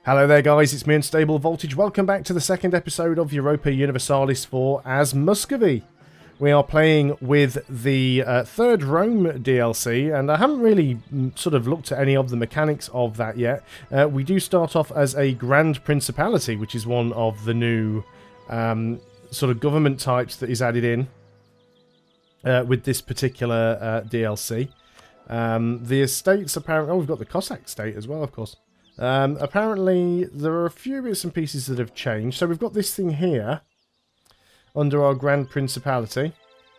Hello there guys, it's me Unstable Voltage. Welcome back to the second episode of Europa Universalis 4 as Muscovy. We are playing with the third Rome DLC, and I haven't really sort of looked at any of the mechanics of that yet. We do start off as a Grand Principality, which is one of the new sort of government types that is added in with this particular DLC. The estates apparently... Oh, we've got the Cossack state as well, of course. Apparently, there are a few bits and pieces that have changed. So we've got this thing here under our Grand Principality.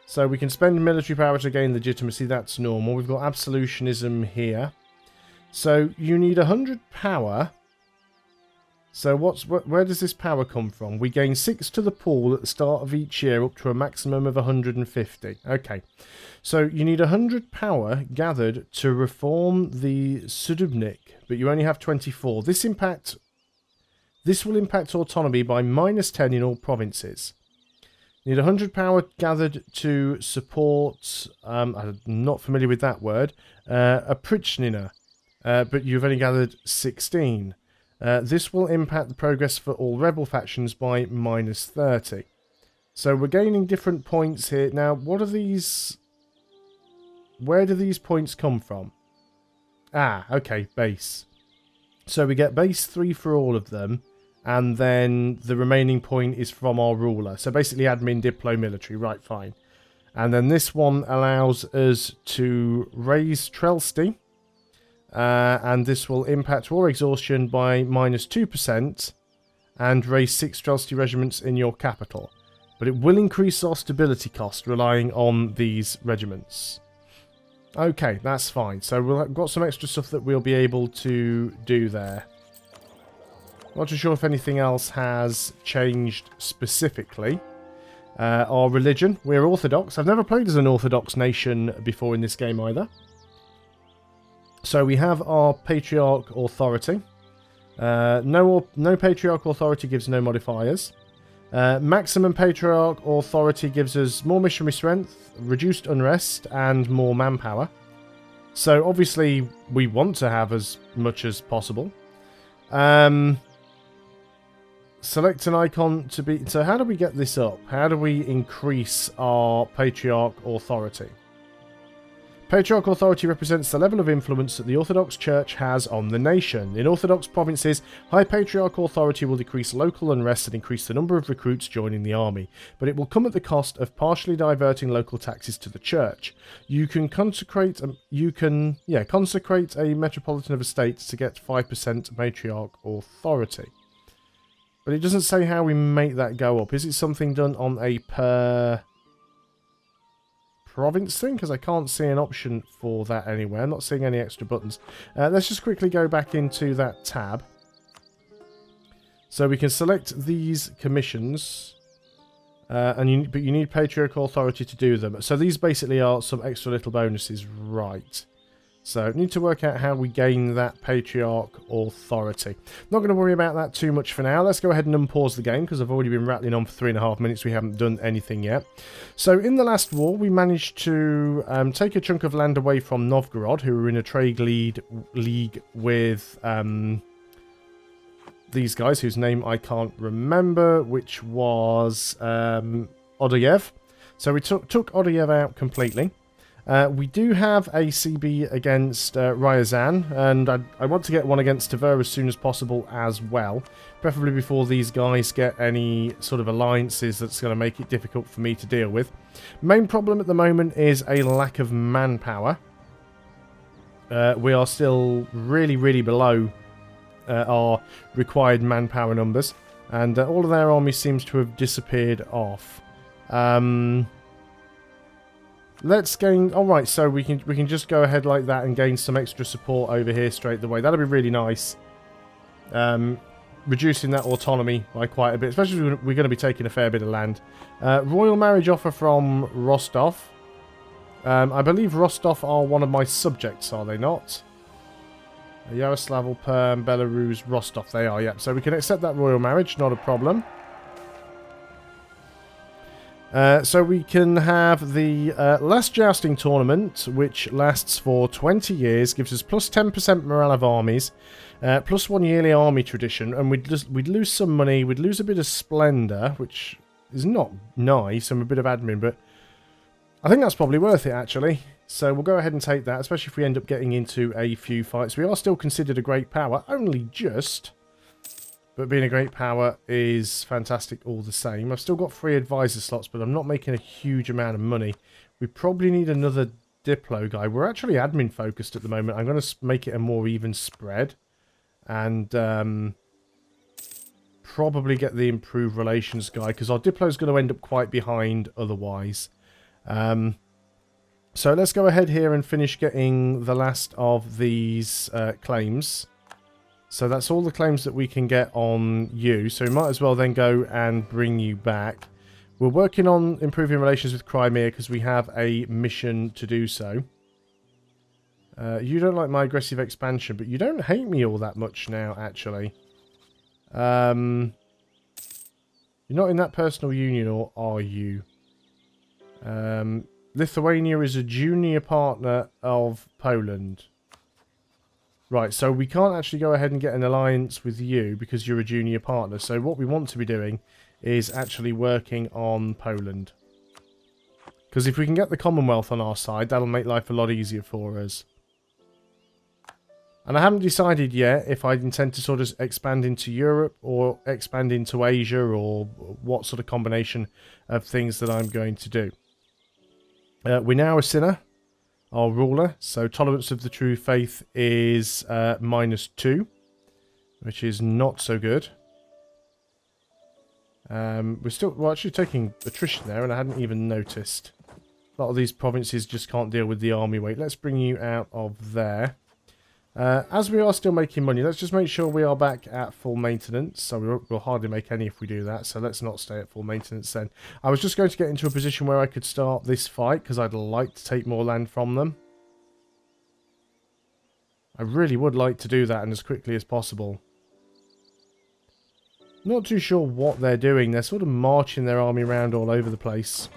So we can spend military power to gain legitimacy. That's normal. We've got absolutionism here. So you need 100 power. So where does this power come from? We gain 6 to the pool at the start of each year up to a maximum of 150. Okay. So you need 100 power gathered to reform the Sudubnik, but you only have 24. This will impact autonomy by -10 in all provinces. You need 100 power gathered to support, I'm not familiar with that word, a Prichnina, but you've only gathered 16. This will impact the progress for all rebel factions by -30. So we're gaining different points here. Now, what are these... Where do these points come from? Ah, okay, base. So we get base 3 for all of them, and then the remaining point is from our ruler. So basically admin, diplo, military, right, fine. And then this one allows us to raise Trelsty, and this will impact war exhaustion by -2%, and raise 6 Trelsty regiments in your capital. But it will increase our stability cost, relying on these regiments. Okay, that's fine. So we've got some extra stuff that we'll be able to do there. Not too sure if anything else has changed specifically. Our religion, we're Orthodox. I've never played as an Orthodox nation before in this game either. So we have our Patriarch Authority. No Patriarch Authority gives no modifiers. Maximum Patriarch Authority gives us more missionary strength, reduced unrest, and more manpower. So obviously we want to have as much as possible. Select an icon to be... So how do we get this up? How do we increase our Patriarch Authority? Patriarch Authority represents the level of influence that the Orthodox Church has on the nation. In Orthodox provinces, high Patriarch Authority will decrease local unrest and increase the number of recruits joining the army, but it will come at the cost of partially diverting local taxes to the Church. You can consecrate a Metropolitan of a state to get 5% Matriarch Authority. But it doesn't say how we make that go up. Is it something done on a per... province thing, because I can't see an option for that anywhere. I'm not seeing any extra buttons. Let's just quickly go back into that tab. So we can select these commissions, but you need Patriarch Authority to do them. So these basically are some extra little bonuses, right? So need to work out how we gain that Patriarch Authority. Not going to worry about that too much for now. Let's go ahead and unpause the game because I've already been rattling on for 3.5 minutes. We haven't done anything yet. So in the last war, we managed to take a chunk of land away from Novgorod, who were in a trade league with these guys, whose name I can't remember, which was Odoyev. So we took Odoyev out completely. We do have a CB against Ryazan, and I want to get one against Tver as soon as possible as well. Preferably before these guys get any sort of alliances that's going to make it difficult for me to deal with. Main problem at the moment is a lack of manpower. We are still really, really below our required manpower numbers, and all of their army seems to have disappeared off. Let's gain... Alright, so we can just go ahead like that and gain some extra support over here straight away. That'll be really nice. Reducing that autonomy by quite a bit, especially when we're going to be taking a fair bit of land. Royal marriage offer from Rostov. I believe Rostov are one of my subjects, are they not? Yaroslavl, Perm, Belarus, Rostov, they are, yeah. So we can accept that royal marriage, not a problem. So we can have the last jousting tournament, which lasts for 20 years, gives us plus 10% morale of armies, plus 1 yearly army tradition, and we'd lose some money, we'd lose a bit of splendor, which is not nice, and a bit of admin, but I think that's probably worth it, actually. So we'll go ahead and take that, especially if we end up getting into a few fights. We are still considered a great power, only just... But being a great power is fantastic all the same. I've still got 3 advisor slots, but I'm not making a huge amount of money. We probably need another Diplo guy. We're actually admin focused at the moment. I'm going to make it a more even spread. And probably get the improved relations guy, because our Diplo is going to end up quite behind otherwise. So let's go ahead here and finish getting the last of these claims. So that's all the claims that we can get on you. So we might as well then go and bring you back. We're working on improving relations with Crimea because we have a mission to do so. You don't like my aggressive expansion, but you don't hate me all that much now, actually. You're not in that personal union, or are you? Lithuania is a junior partner of Poland. Right, so we can't actually go ahead and get an alliance with you because you're a junior partner. So what we want to be doing is actually working on Poland. Because if we can get the Commonwealth on our side, that'll make life a lot easier for us. And I haven't decided yet if I intend to sort of expand into Europe or expand into Asia, or what sort of combination of things that I'm going to do. We're now a sinner. Our ruler, so tolerance of the true faith is -2, which is not so good. We're actually taking attrition there, and I hadn't even noticed. A lot of these provinces just can't deal with the army weight. Let's bring you out of there. As we are still making money, let's just make sure we are back at full maintenance. So we'll hardly make any if we do that, so let's not stay at full maintenance then. I was just going to get into a position where I could start this fight, because I'd like to take more land from them. I really would like to do that, and as quickly as possible. Not too sure what they're doing. They're sort of marching their army around all over the place.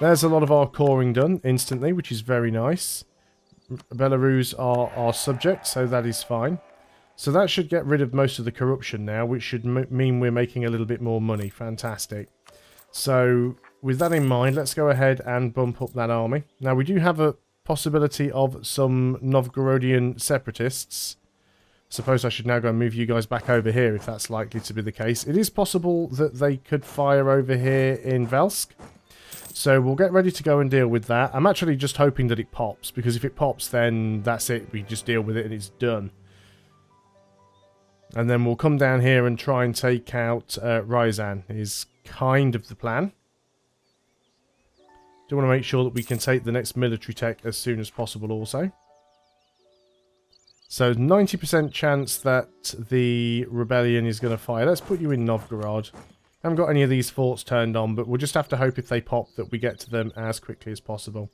There's a lot of our coring done instantly, which is very nice. Belarus are our subject, so that is fine. So that should get rid of most of the corruption now, which should mean we're making a little bit more money. Fantastic. So with that in mind, let's go ahead and bump up that army. Now we do have a possibility of some Novgorodian separatists. Suppose I should now go and move you guys back over here if that's likely to be the case. It is possible that they could fire over here in Velsk. So we'll get ready to go and deal with that. I'm actually just hoping that it pops, because if it pops, then that's it. We just deal with it and it's done. And then we'll come down here and try and take out Riing is kind of the plan. Do want to make sure that we can take the next military tech as soon as possible also. So 90% chance that the rebellion is going to fire. Let's put you in Novgorod. Haven't got any of these forts turned on, but we'll just have to hope if they pop that we get to them as quickly as possible.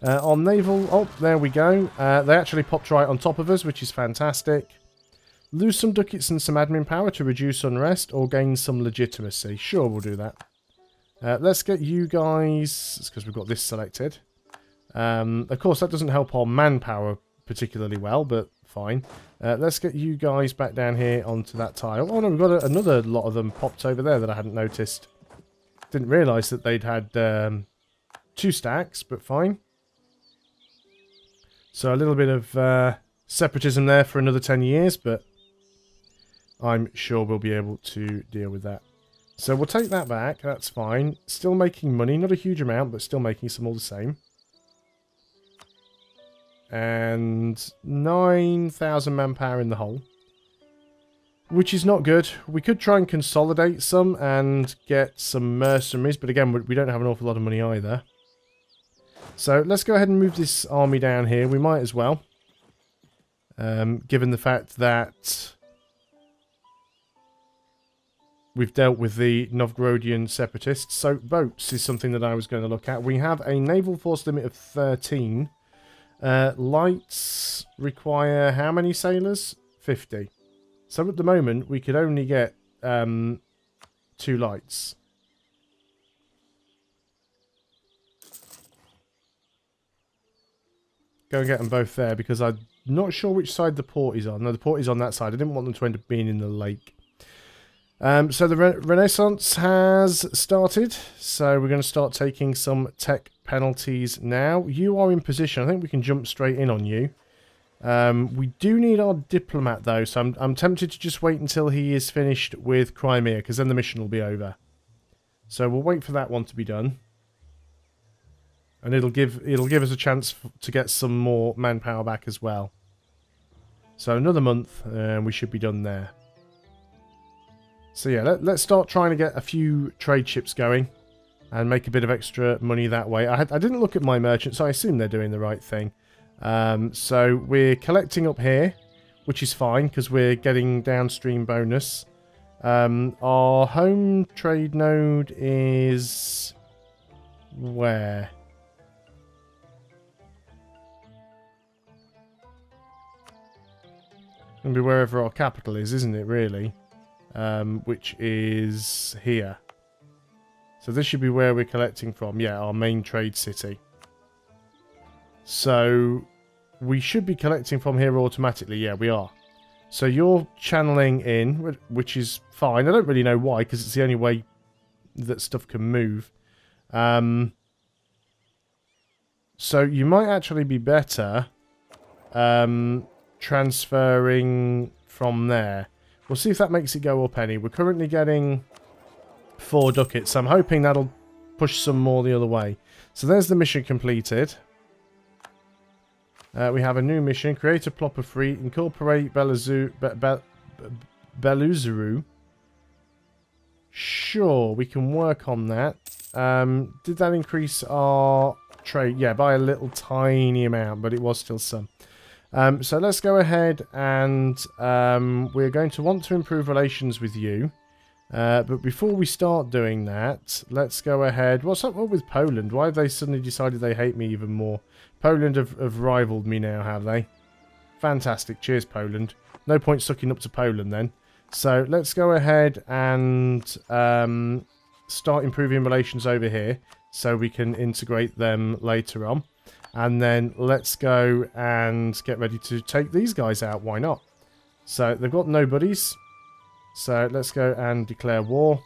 On naval, oh, there we go. They actually popped right on top of us, which is fantastic. Lose some ducats and some admin power to reduce unrest, or gain some legitimacy. Sure, we'll do that. Let's get you guys, it's because we've got this selected. Of course, that doesn't help our manpower particularly well, but fine. Let's get you guys back down here onto that tile. Oh no, we've got another lot of them popped over there that I hadn't noticed. Didn't realise that they'd had 2 stacks, but fine. So a little bit of separatism there for another 10 years, but I'm sure we'll be able to deal with that. So we'll take that back, that's fine. Still making money, not a huge amount, but still making some all the same. And 9,000 manpower in the hole, which is not good. We could try and consolidate some and get some mercenaries, but again, we don't have an awful lot of money either. So let's go ahead and move this army down here. We might as well, given the fact that we've dealt with the Novgorodian separatists. So boats is something that I was going to look at. We have a naval force limit of 13. Lights require how many sailors? 50. So at the moment we could only get 2 lights. go and get them both there because I'm not sure which side the port is on. No, the port is on that side. I didn't want them to end up being in the lake. So the Renaissance has started. So we're going to start taking some tech penalties now. You are in position. I think we can jump straight in on you. We do need our diplomat though, so I'm tempted to just wait until he is finished with Crimea, because then the mission will be over. So we'll wait for that one to be done. And it'll give us a chance to get some more manpower back as well. So another month, and we should be done there. So yeah, let's start trying to get a few trade ships going and make a bit of extra money that way. I didn't look at my merchants, so I assume they're doing the right thing. So we're collecting up here, which is fine because we're getting downstream bonus. Our home trade node is where? Gonna be wherever our capital is, isn't it, really? Which is here. So this should be where we're collecting from. Yeah, our main trade city. So we should be collecting from here automatically. Yeah, we are. So you're channeling in, which is fine. I don't really know why, because it's the only way that stuff can move. So you might actually be better transferring from there. We'll see if that makes it go up any. We're currently getting 4 ducats, so I'm hoping that'll push some more the other way. So there's the mission completed. We have a new mission. Create a plot of fleet. Incorporate Beluzuru. Sure, we can work on that. Did that increase our trade? Yeah, by a little tiny amount, but it was still some. So let's go ahead and we're going to want to improve relations with you. But before we start doing that, let's go ahead. What's up with Poland? Why have they suddenly decided they hate me even more? Poland have rivaled me now, have they? Fantastic. Cheers, Poland. No point sucking up to Poland then. So let's go ahead and start improving relations over here so we can integrate them later on. And then let's go and get ready to take these guys out. Why not? So they've got no buddies. So let's go and declare war.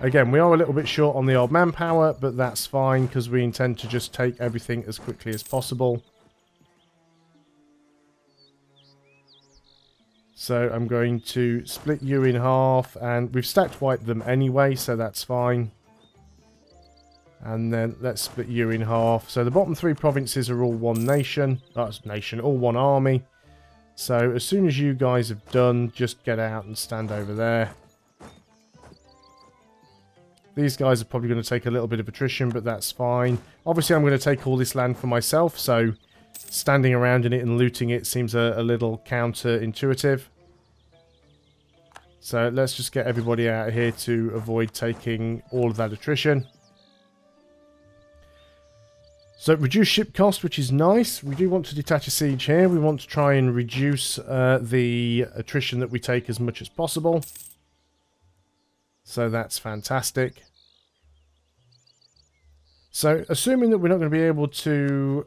Again, we are a little bit short on the old manpower, but that's fine because we intend to just take everything as quickly as possible. So I'm going to split you in half, and we've stacked wiped them anyway, so that's fine. And then let's split you in half. So the bottom 3 provinces are all one nation. All one army. So as soon as you guys have done, just get out and stand over there. These guys are probably going to take a little bit of attrition, but that's fine. Obviously, I'm going to take all this land for myself, so standing around in it and looting it seems a little counterintuitive. So let's just get everybody out of here to avoid taking all of that attrition. So reduce ship cost, which is nice. We do want to detach a siege here. We want to try and reduce the attrition that we take as much as possible. So that's fantastic. So assuming that we're not going to be able to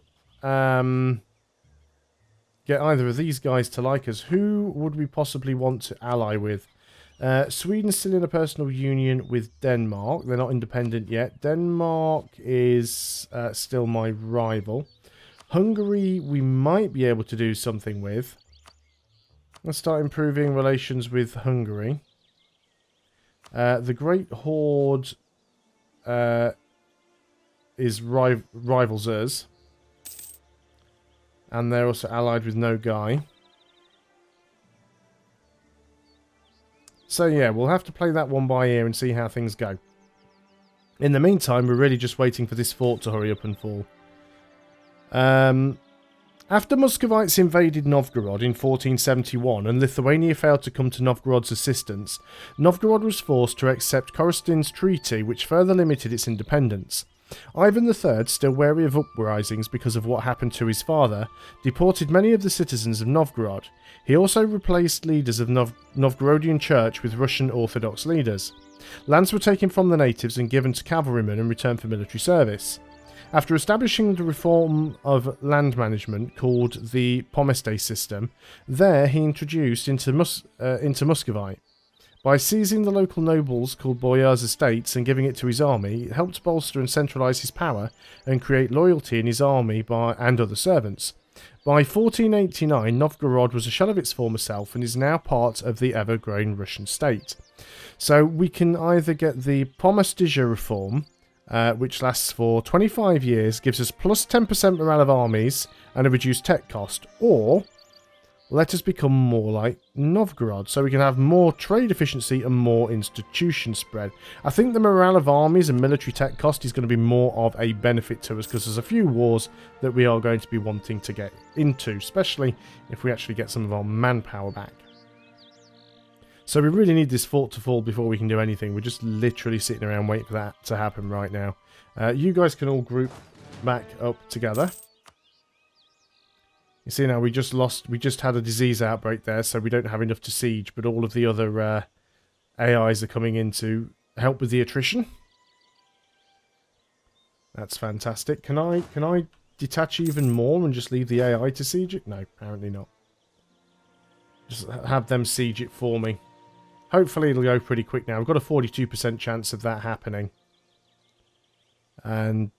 get either of these guys to like us, who would we possibly want to ally with? Sweden's still in a personal union with Denmark. They're not independent yet. Denmark is still my rival. Hungary, we might be able to do something with. Let's start improving relations with Hungary. The Great Horde rivals us. And they're also allied with No Guy. So yeah, we'll have to play that one by ear and see how things go. In the meantime, we're really just waiting for this fort to hurry up and fall. After Muscovites invaded Novgorod in 1471 and Lithuania failed to come to Novgorod's assistance, Novgorod was forced to accept Korostin's treaty, which further limited its independence. Ivan III, still wary of uprisings because of what happened to his father, deported many of the citizens of Novgorod. He also replaced leaders of Novgorodian Church with Russian Orthodox leaders. Lands were taken from the natives and given to cavalrymen in return for military service. After establishing the reform of land management called the Pomeste system, there he introduced into Muscovy. By seizing the local nobles called boyars' estates and giving it to his army, it helped bolster and centralise his power and create loyalty in his army and other servants. By 1489, Novgorod was a shell of its former self and is now part of the ever-growing Russian state. So we can either get the Pomestija reform, which lasts for 25 years, gives us plus 10% morale of armies and a reduced tech cost, or let us become more like Novgorod, so we can have more trade efficiency and more institution spread. I think the morale of armies and military tech cost is going to be more of a benefit to us, because there's a few wars that we are going to be wanting to get into, especially if we actually get some of our manpower back. So we really need this fort to fall before we can do anything. We're just literally sitting around waiting for that to happen right now. You guys can all group back up together. You see now we just had a disease outbreak there, so we don't have enough to siege, but all of the other AIs are coming in to help with the attrition. That's fantastic. Can I detach even more and just leave the AI to siege it? No, apparently not. Just have them siege it for me. Hopefully it'll go pretty quick now. We've got a 42% chance of that happening. And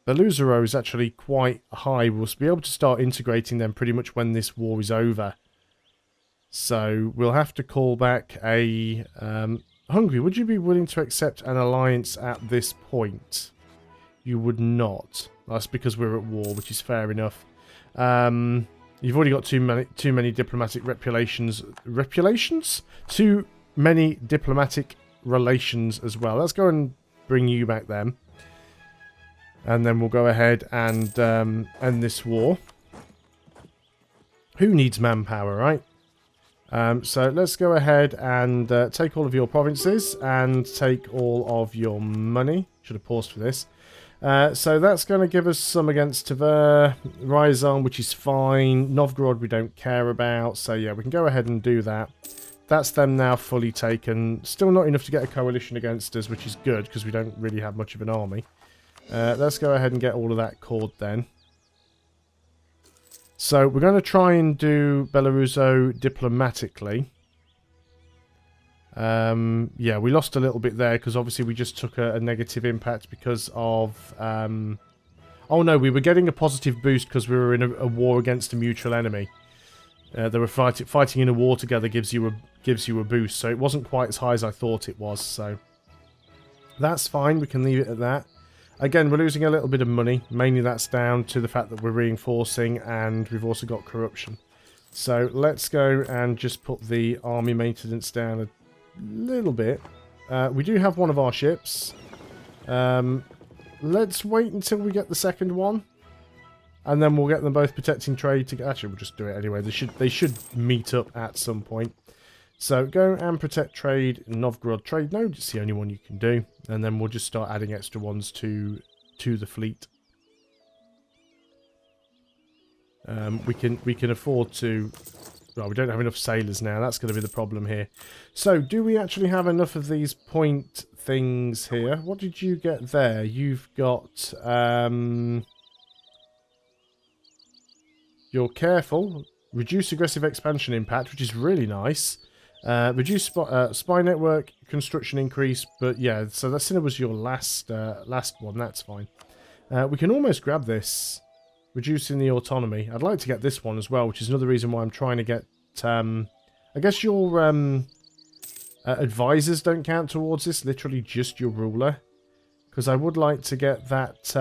Beluzero is actually quite high. We'll be able to start integrating them pretty much when this war is over. So we'll have to call back a... Hungary, would you be willing to accept an alliance at this point? You would not. That's because we're at war, which is fair enough. You've already got too many diplomatic repulations? Too many diplomatic relations as well. Let's go and bring you back then. And then we'll go ahead and end this war. Who needs manpower, right? So let's go ahead and take all of your provinces and take all of your money. Should have paused for this. So that's going to give us some against Tver, Riing, which is fine. Novgorod we don't care about. So yeah, we can go ahead and do that. That's them now fully taken. Still not enough to get a coalition against us, which is good because we don't really have much of an army. Let's go ahead and get all of that cord then. So we're going to try and do Belaruso diplomatically. Yeah, we lost a little bit there because obviously we just took a negative impact because of... oh no, we were getting a positive boost because we were in a war against a mutual enemy. They were fighting in a war together gives you a boost, so it wasn't quite as high as I thought it was. So that's fine, we can leave it at that. Again, we're losing a little bit of money. Mainly that's down to the fact that we're reinforcing and we've also got corruption. So let's go and just put the army maintenance down a little bit. We do have one of our ships. Let's wait until we get the second one. And then we'll get them both protecting trade together. Actually, we'll just do it anyway. They should meet up at some point. So go and protect trade Novgorod trade node. It's the only one you can do. And then we'll just start adding extra ones to the fleet. We can afford to... Well, we don't have enough sailors now. That's going to be the problem here. So do we actually have enough of these point things here? What did you get there? You've got... You're careful. Reduce aggressive expansion impact, which is really nice. Reduce spy network construction increase, but yeah, so that Sinner was your last one. That's fine. We can almost grab this, reducing the autonomy. I'd like to get this one as well, which is another reason why I'm trying to get. I guess your advisors don't count towards this. Literally just your ruler, because I would like to get that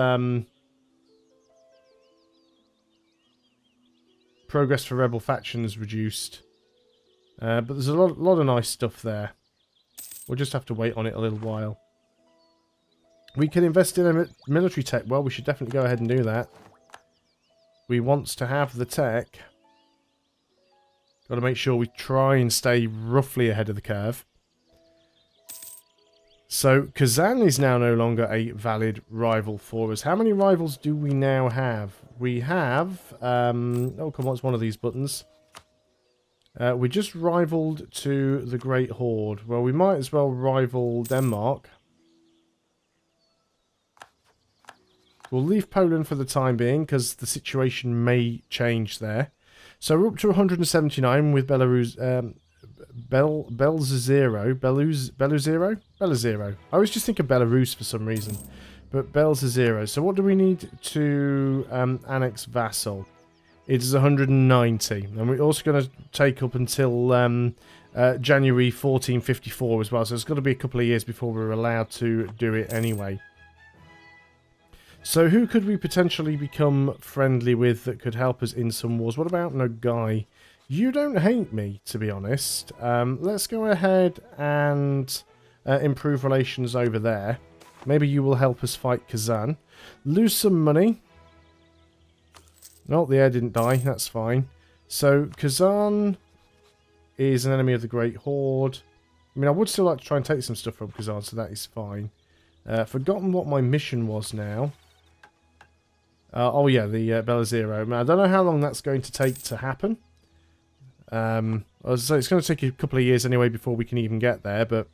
progress for rebel factions reduced. But there's a lot of nice stuff there. We'll just have to wait on it a little while. We can invest in a military tech. Well, we should definitely go ahead and do that. We want to have the tech. Got to make sure we try and stay roughly ahead of the curve. So, Kazan is now no longer a valid rival for us. How many rivals do we now have? We have... oh, come on, it's one of these buttons. We just rivaled to the Great Horde. Well, we might as well rival Denmark. We'll leave Poland for the time being because the situation may change there. So we're up to 179 with Belarus, Belazero. I always just think of Belarus for some reason, but Belazero. So what do we need to annex vassal? It is 190, and we're also going to take up until January 1454 as well. So it's got to be a couple of years before we're allowed to do it anyway. So who could we potentially become friendly with that could help us in some wars? What about Nogai? You don't hate me, to be honest. Let's go ahead and improve relations over there. Maybe you will help us fight Kazan. Lose some money. No, the heir didn't die. That's fine. So Kazan is an enemy of the Great Horde. I mean, I would still like to try and take some stuff from Kazan, so that is fine. Forgotten what my mission was now. Oh yeah, the Belazero. I don't know how long that's going to take to happen. So it's going to take a couple of years anyway before we can even get there, but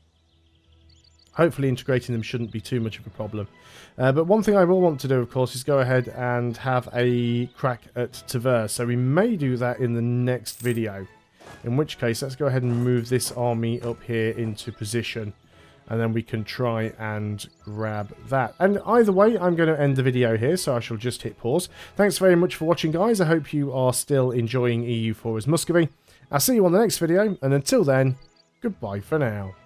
hopefully integrating them shouldn't be too much of a problem. But one thing I will want to do, of course, is go ahead and have a crack at Tver. So we may do that in the next video. In which case, let's go ahead and move this army up here into position. And then we can try and grab that. And either way, I'm going to end the video here, so I shall just hit pause. Thanks very much for watching, guys. I hope you are still enjoying EU4 as Muscovy. I'll see you on the next video, and until then, goodbye for now.